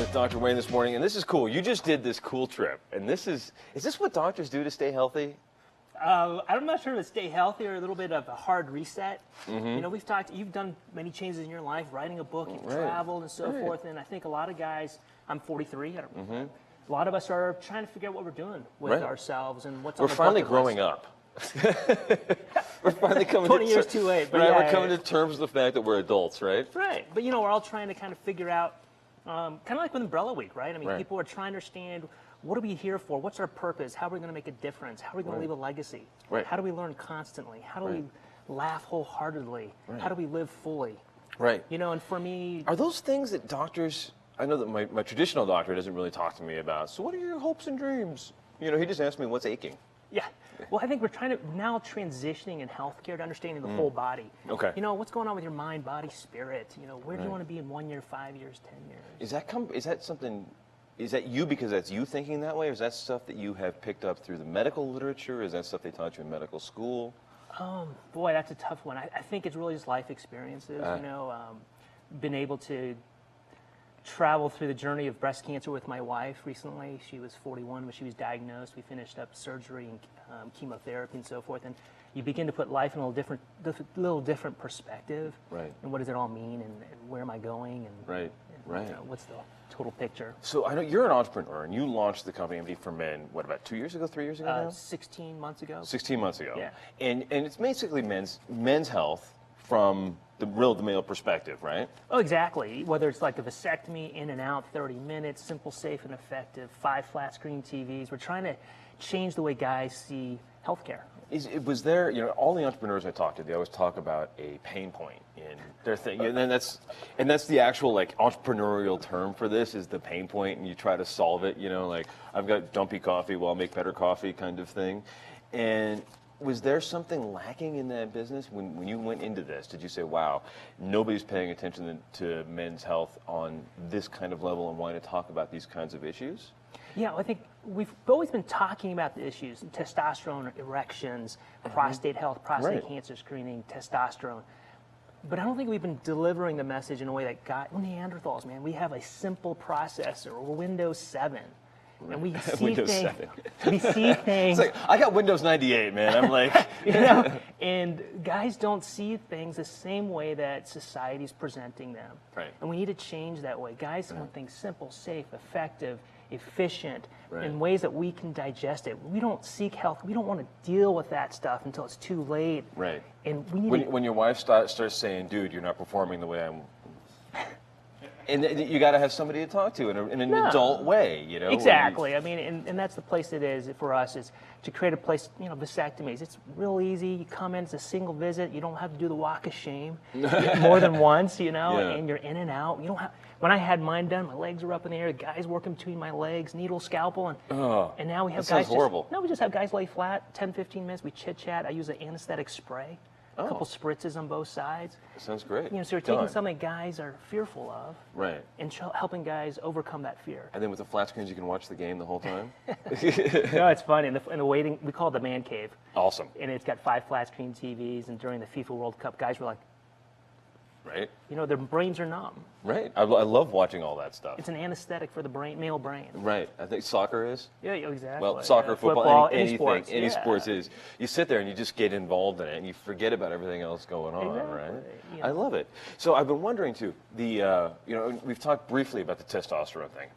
with Dr. Wayne this morning, and this is cool. You just did this cool trip, and is this what doctors do to stay healthy? I'm not sure to stay healthy or a little bit of a hard reset. You know, you've done many changes in your life, writing a book, you've traveled and so forth, and I think a lot of guys, I'm 43, a lot of us are trying to figure out what we're doing with ourselves and what's on the finally bucket growing list. up. We're finally coming 20 years too late. But we're coming to terms with the fact that we're adults, right? Right. But, you know, we're all trying to kind of figure out, kind of like with Umbrella Week, right? I mean, people are trying to understand, what are we here for? What's our purpose? How are we going to make a difference? How are we going to leave a legacy? How do we learn constantly? How do we laugh wholeheartedly? How do we live fully? You know, and for me... Are those things that doctors... I know that my traditional doctor doesn't really talk to me about, so what are your hopes and dreams? You know, he just asks me what's aching. Yeah. Well, I think we're trying to now transitioning in healthcare to understanding the whole body. You know, what's going on with your mind, body, spirit? You know, where do you want to be in 1 year, 5 years, 10 years? Is that something... Is that you because that's you thinking that way? Or is that stuff that you have picked up through the medical literature? Is that stuff they taught you in medical school? Boy, that's a tough one. I think it's really just life experiences. You know, been able to travel through the journey of breast cancer with my wife recently. She was 41 when she was diagnosed. We finished up surgery and chemotherapy and so forth. And you begin to put life in a little different perspective. And what does it all mean? And where am I going? And, you know, what's the total picture? So I know you're an entrepreneur, and you launched the company MDforMen, what, about 2 years ago, 3 years ago now? 16 months ago. 16 months ago. Yeah. And it's basically men's health from the male perspective, right? Oh, exactly. Whether it's like a vasectomy, in and out, 30 minutes, simple, safe, and effective, 5 flat screen TVs. We're trying to change the way guys see healthcare. Was there, you know, all the entrepreneurs I talk to, they always talk about a pain point in their thing, and then that's the actual like entrepreneurial term for this is the pain point, and you try to solve it. You know, like I've got dumpy coffee, well I'll make better coffee, kind of thing. And was there something lacking in that business when you went into this? Did you say, wow, nobody's paying attention to men's health on this kind of level and wanting to talk about these kinds of issues? Yeah, I think we've always been talking about the issues, testosterone, erections, prostate health, prostate cancer screening, testosterone. But I don't think we've been delivering the message in a way that Neanderthals, man, we have a simple processor, or Windows 7. And we see Windows things. 7. We see things. It's like, I got Windows 98, man. I'm like, you know, and guys don't see things the same way that society's presenting them. And we need to change that way. Guys want things simple, safe, effective, efficient, in ways that we can digest it. We don't seek health. We don't want to deal with that stuff until it's too late. And we need when your wife starts saying, "Dude, you're not performing the way I'm." And you got to have somebody to talk to in an adult way, you know. Exactly. I mean, and that's the place it is for us, is to create a place. You know, vasectomies. It's real easy. You come in, it's a single visit. You don't have to do the walk of shame more than once, you know. And you're in and out. You don't have. When I had mine done, my legs were up in the air. The guys working between my legs, needle, scalpel, and now we have guys. Horrible. No, we just have guys lay flat, 10, 15 minutes. We chit chat. I use an anesthetic spray. A couple spritzes on both sides. That sounds great. You know, so you're taking something that guys are fearful of, and helping guys overcome that fear. And then with the flat screens, you can watch the game the whole time. No, it's funny. In the waiting, we call it the man cave. Awesome. And it's got 5 flat screen TVs. And during the FIFA World Cup, guys were like, you know, their brains are numb. I love watching all that stuff. It's an anesthetic for the brain, male brain. I think soccer is. Yeah, exactly. Well, soccer, football, anything, any sports, sports is. You sit there and you just get involved in it, and you forget about everything else going on, right? Yeah. I love it. So I've been wondering too. You know, we've talked briefly about the testosterone thing,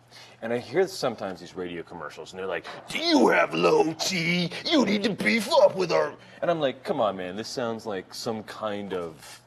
and I hear sometimes these radio commercials, and they're like, "Do you have low T? You need to beef up with our." And I'm like, "Come on, man! This sounds like some kind of."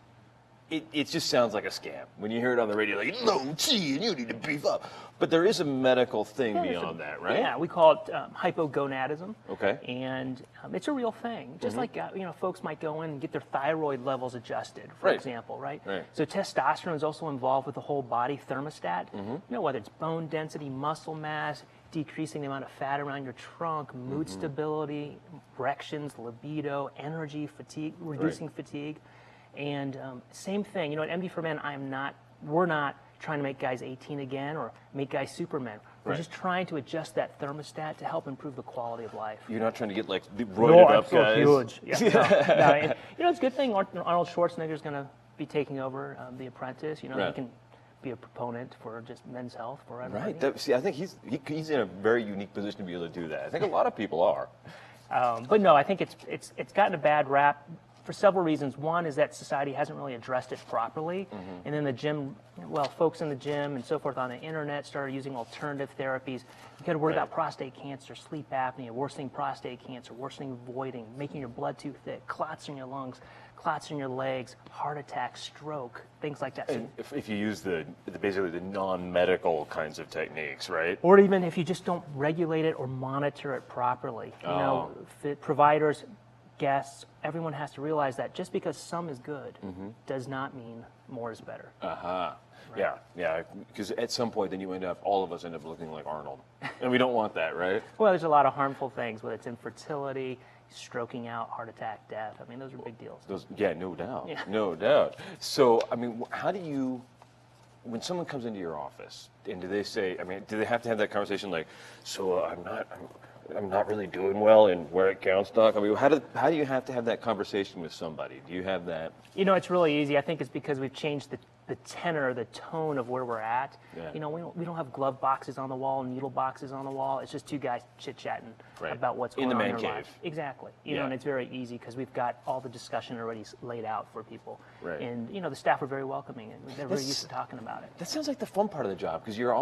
It just sounds like a scam when you hear it on the radio, like low T and you need to beef up. But there is a medical thing beyond that, right? Yeah, we call it hypogonadism. Okay. And it's a real thing. Just like you know, folks might go in and get their thyroid levels adjusted, for example, right? So testosterone is also involved with the whole body thermostat. You know, whether it's bone density, muscle mass, decreasing the amount of fat around your trunk, mood stability, erections, libido, energy, fatigue, reducing fatigue. And same thing, you know, at MDforMen, we're not trying to make guys 18 again or make guys supermen. We're just trying to adjust that thermostat to help improve the quality of life. You're not trying to get like the roided up guys. Huge. Yeah, and, you know, it's a good thing Arnold Schwarzenegger is going to be taking over The Apprentice. You know, he can be a proponent for just men's health for everybody. Right. See, I think he's in a very unique position to be able to do that. I think a lot of people are. But no, I think it's gotten a bad rap for several reasons. One is that society hasn't really addressed it properly. And then the gym, folks in the gym and so forth on the internet started using alternative therapies. You got to worry about prostate cancer, sleep apnea, worsening prostate cancer, worsening voiding, making your blood too thick, clots in your lungs, clots in your legs, heart attack, stroke, things like that. And if you use basically the non-medical kinds of techniques, right? Or even if you just don't regulate it or monitor it properly. You know, providers, guests, everyone has to realize that just because some is good does not mean more is better. Right. Yeah, because at some point then all of us end up looking like Arnold. And we don't want that, right? Well, there's a lot of harmful things, whether it's infertility, stroking out, heart attack, death. I mean, those are big deals. No doubt. Yeah. No doubt. So, I mean, how do you, when someone comes into your office, and do they say, I mean, do they have to have that conversation like, so I'm not really doing well and where it counts, doc? I mean, how do you have to have that conversation with somebody? Do you have that? You know, it's really easy. I think it's because we've changed the tenor, the tone of where we're at. Yeah. You know, we don't have glove boxes on the wall, needle boxes on the wall. It's just two guys chit-chatting about what's going on in their lives. Exactly. You know, and it's very easy because we've got all the discussion already laid out for people. Right. And, you know, the staff are very welcoming and they're very used to talking about it. That sounds like the fun part of the job because you're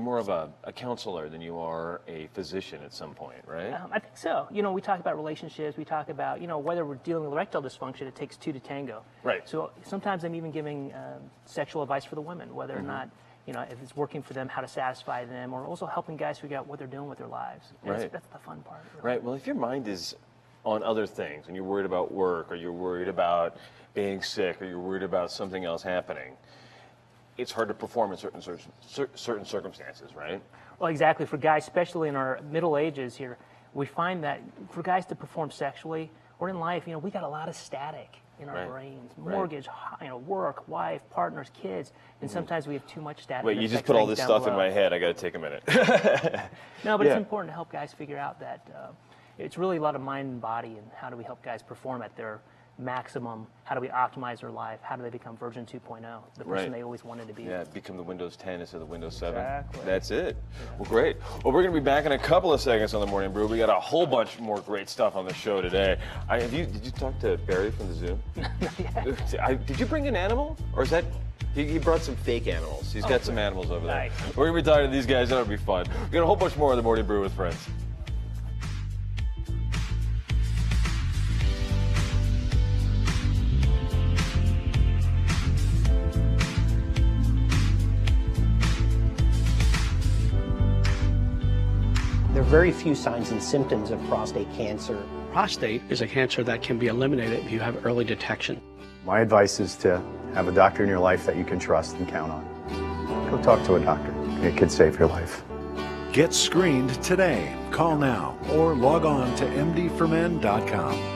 more of a counselor than you are a physician at some point, right? I think so. You know, we talk about relationships. We talk about, you know, whether we're dealing with erectile dysfunction, it takes two to tango. Right. So sometimes I'm even giving sexual advice for the women, whether or not, you know, if it's working for them, how to satisfy them, or also helping guys figure out what they're doing with their lives. Right. That's the fun part. Really. Right. Well, if your mind is on other things and you're worried about work or you're worried about being sick or you're worried about something else happening, it's hard to perform in certain circumstances, right? Well, exactly. For guys, especially in our middle ages here, we find that for guys to perform sexually or in life, you know, we got a lot of static in our brains, mortgage, you know, work, wife, partners, kids, and sometimes we have too much static. Wait, you just put all this stuff in my head. I got to take a minute. No, but it's important to help guys figure out that it's really a lot of mind and body, and how do we help guys perform at their maximum? How do we optimize their life? How do they become version 2.0, the person they always wanted to be? Yeah, become the Windows 10 instead of the Windows 7. Exactly. That's it. Well, great. Well, we're going to be back in a couple of seconds on the Morning Brew. We got a whole bunch more great stuff on the show today. Did you talk to Barry from the zoo? Did you bring an animal? Or is that... He brought some fake animals. He's got some animals over there. Nice. We're going to be talking to these guys. That'll be fun. We got a whole bunch more of the Morning Brew with friends. There are very few signs and symptoms of prostate cancer. Prostate is a cancer that can be eliminated if you have early detection. My advice is to have a doctor in your life that you can trust and count on. Go talk to a doctor. It could save your life. Get screened today. Call now or log on to MDforMen.com.